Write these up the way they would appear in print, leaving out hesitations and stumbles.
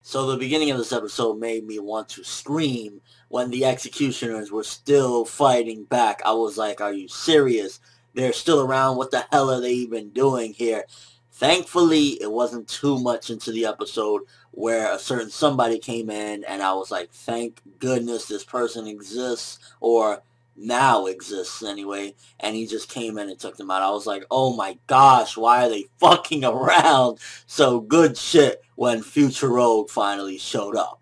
So the beginning of this episode made me want to scream when the executioners were still fighting back. I was like, are you serious? They're still around. What the hell are they even doing here? Thankfully, it wasn't too much into the episode where a certain somebody came in and I was like, thank goodness this person exists, or now exists anyway, and he just came in and took them out. I was like, oh my gosh, why are they fucking around? So good shit when Future Rogue finally showed up.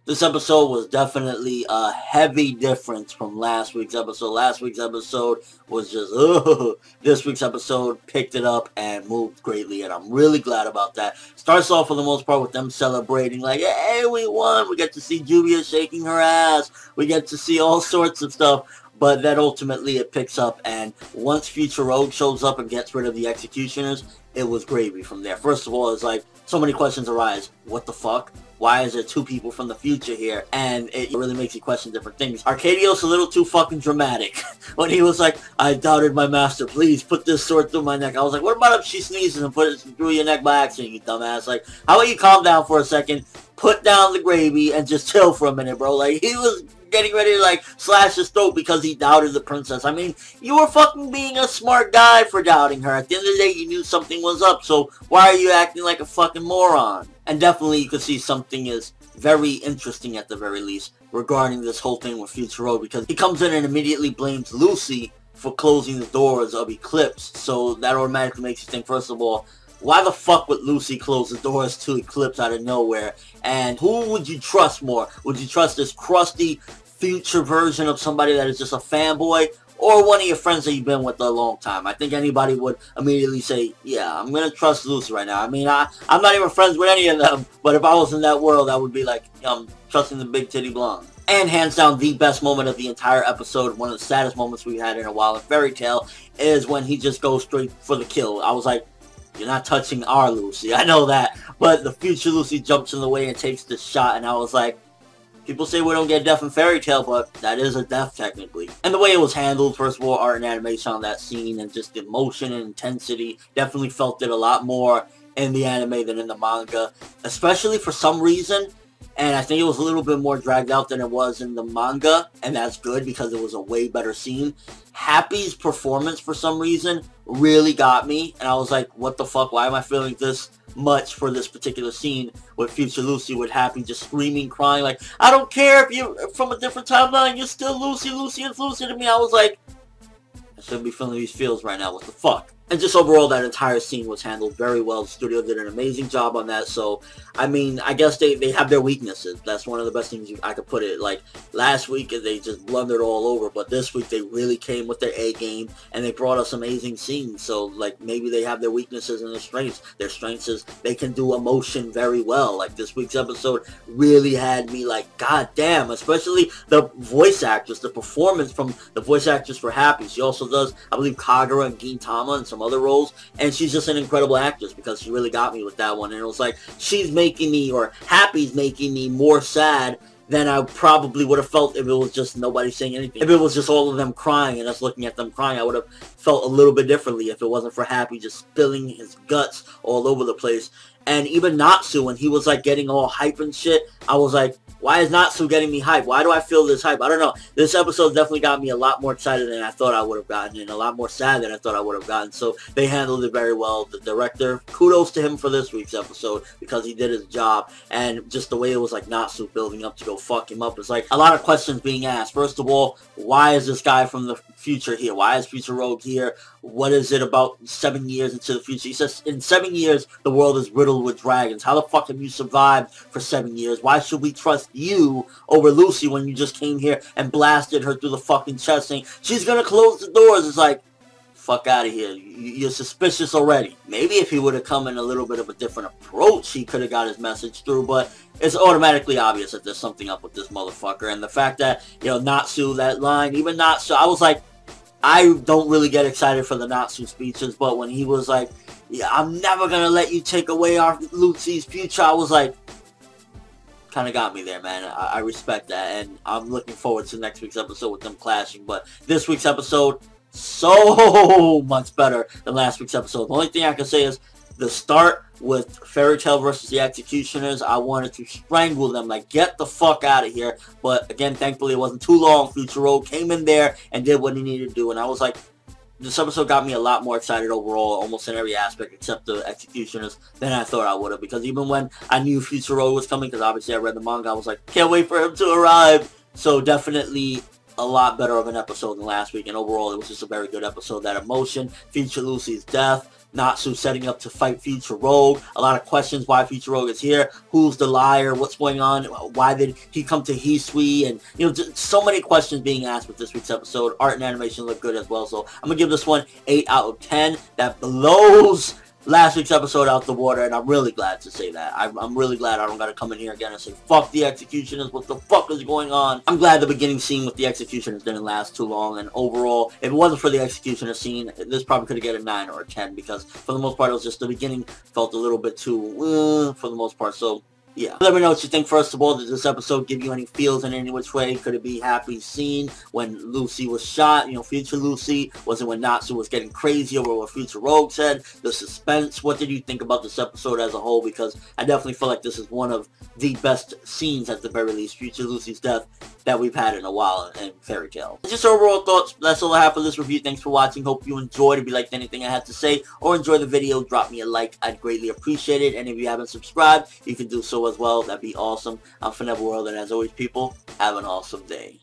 This episode was definitely a heavy difference from last week's episode. Last week's episode was just, ugh. This week's episode picked it up and moved greatly, and I'm really glad about that. Starts off for the most part with them celebrating, like, hey, we won. We get to see Juvia shaking her ass. We get to see all sorts of stuff. But then ultimately it picks up, and once Future Rogue shows up and gets rid of the executioners, it was gravy from there. First of all, it's like, so many questions arise. What the fuck? Why is there two people from the future here? And it really makes you question different things. Arcadios a little too fucking dramatic. When he was like, I doubted my master, please put this sword through my neck. I was like, what about if she sneezes and put it through your neck by accident, you dumbass? Like, how about you calm down for a second, put down the gravy, and just chill for a minute, bro? Like, he was getting ready to, like, slash his throat because he doubted the princess. I mean, you were fucking being a smart guy for doubting her. At the end of the day, you knew something was up, so why are you acting like a fucking moron? And definitely you could see something is very interesting at the very least regarding this whole thing with Future Rogue, because he comes in and immediately blames Lucy for closing the doors of Eclipse. So that automatically makes you think, first of all, why the fuck would Lucy close the doors to Eclipse out of nowhere? And who would you trust more? Would you trust this crusty future version of somebody that is just a fanboy, or one of your friends that you've been with a long time? I think anybody would immediately say, yeah, I'm going to trust Lucy right now. I mean, I'm not even friends with any of them, but if I was in that world, I would be like, I'm trusting the big titty blonde. And hands down, the best moment of the entire episode, one of the saddest moments we've had in a while in Fairy Tail, is when he just goes straight for the kill. I was like, you're not touching our Lucy, I know that, but the future Lucy jumps in the way and takes the shot, and I was like, people say we don't get death in Fairy Tail, but that is a death technically. And the way it was handled, first of all, art and animation on that scene, and just the emotion and intensity, definitely felt it a lot more in the anime than in the manga, especially for some reason. And I think it was a little bit more dragged out than it was in the manga, and that's good because it was a way better scene. Happy's performance, for some reason, really got me, and I was like, what the fuck, why am I feeling this much for this particular scene with Future Lucy, with Happy just screaming, crying, like, I don't care if you're from a different timeline, you're still Lucy, Lucy is Lucy to me. I was like, I shouldn't be feeling these feels right now, what the fuck? And just overall, that entire scene was handled very well. The studio did an amazing job on that. So, I mean, I guess they have their weaknesses. That's one of the best things I could put it. Like, last week, they just blundered all over. But this week, they really came with their A game. And they brought us amazing scenes. So, like, maybe they have their weaknesses and their strengths. Their strengths is they can do emotion very well. Like, this week's episode really had me like, god damn. Especially the voice actress. The performance from the voice actress for Happy. She also does, I believe, Kagura and Gintama and some other roles, and she's just an incredible actress because she really got me with that one. And it was like, she's making me, or Happy's making me more sad than I probably would have felt if it was just nobody saying anything. If it was just all of them crying and us looking at them crying, I would have felt a little bit differently if it wasn't for Happy just spilling his guts all over the place. And even Natsu, when he was like getting all hype and shit, I was like, why is Natsu getting me hype? Why do I feel this hype? I don't know. This episode definitely got me a lot more excited than I thought I would have gotten, and a lot more sad than I thought I would have gotten. So they handled it very well. The director, kudos to him for this week's episode because he did his job. And just the way it was like Natsu building up to go fuck him up. It's like a lot of questions being asked. First of all, why is this guy from the future here? Why is Future Rogue here? What is it about 7 years into the future? He says, in 7 years, the world is riddled with dragons. How the fuck have you survived for 7 years? Why should we trust you over Lucy when you just came here and blasted her through the fucking chest saying, she's gonna close the doors? It's like, fuck out of here. You're suspicious already. Maybe if he would have come in a little bit of a different approach, he could have got his message through, but it's automatically obvious that there's something up with this motherfucker. And the fact that, you know, Natsu, that line, even Natsu, I was like, I don't really get excited for the Natsu speeches, but when he was like, yeah, I'm never gonna let you take away our Lucy's future, I was like, kind of got me there, man. I respect that, and I'm looking forward to next week's episode with them clashing. But this week's episode, so much better than last week's episode. The only thing I can say is, The start with Fairy Tail versus the Executioners, I wanted to strangle them, like, get the fuck out of here. But again, thankfully it wasn't too long. Future Road came in there and did what he needed to do, and I was like, this episode got me a lot more excited overall, almost in every aspect except the Executioners, than I thought I would have. Because even when I knew Future Road was coming, because obviously I read the manga, I was like, can't wait for him to arrive. So definitely a lot better of an episode than last week, and overall it was just a very good episode. That emotion, Future Lucy's death, Natsu setting up to fight Future Rogue, a lot of questions why Future Rogue is here, who's the liar, what's going on, why did he come to Hisui, and just so many questions being asked with this week's episode. Art and animation look good as well, so I'm gonna give this one 8 out of 10. That blows last week's episode out the water, and I'm really glad to say that. I'm really glad I don't gotta come in here again and say, fuck the Executioners, what the fuck is going on? I'm glad the beginning scene with the Executioners didn't last too long, and overall, if it wasn't for the Executioner scene, this probably could have get a 9 or a 10, because for the most part, it was just the beginning felt a little bit too, for the most part, so yeah. Let me know what you think. First of all, did this episode give you any feels in any which way? Could it be happy scene when Lucy was shot? Future Lucy? Was it when Natsu was getting crazy over what Future Rogue said? The suspense? What did you think about this episode as a whole? Because I definitely feel like this is one of the best scenes, at the very least, Future Lucy's death, that we've had in a while in Fairy Tail. Just overall thoughts. That's all I have for this review. Thanks for watching. Hope you enjoyed. If you liked anything I had to say or enjoyed the video, drop me a like. I'd greatly appreciate it. And if you haven't subscribed, you can do so as well. That'd be awesome. I'm ForneverWorld, and as always, people, have an awesome day.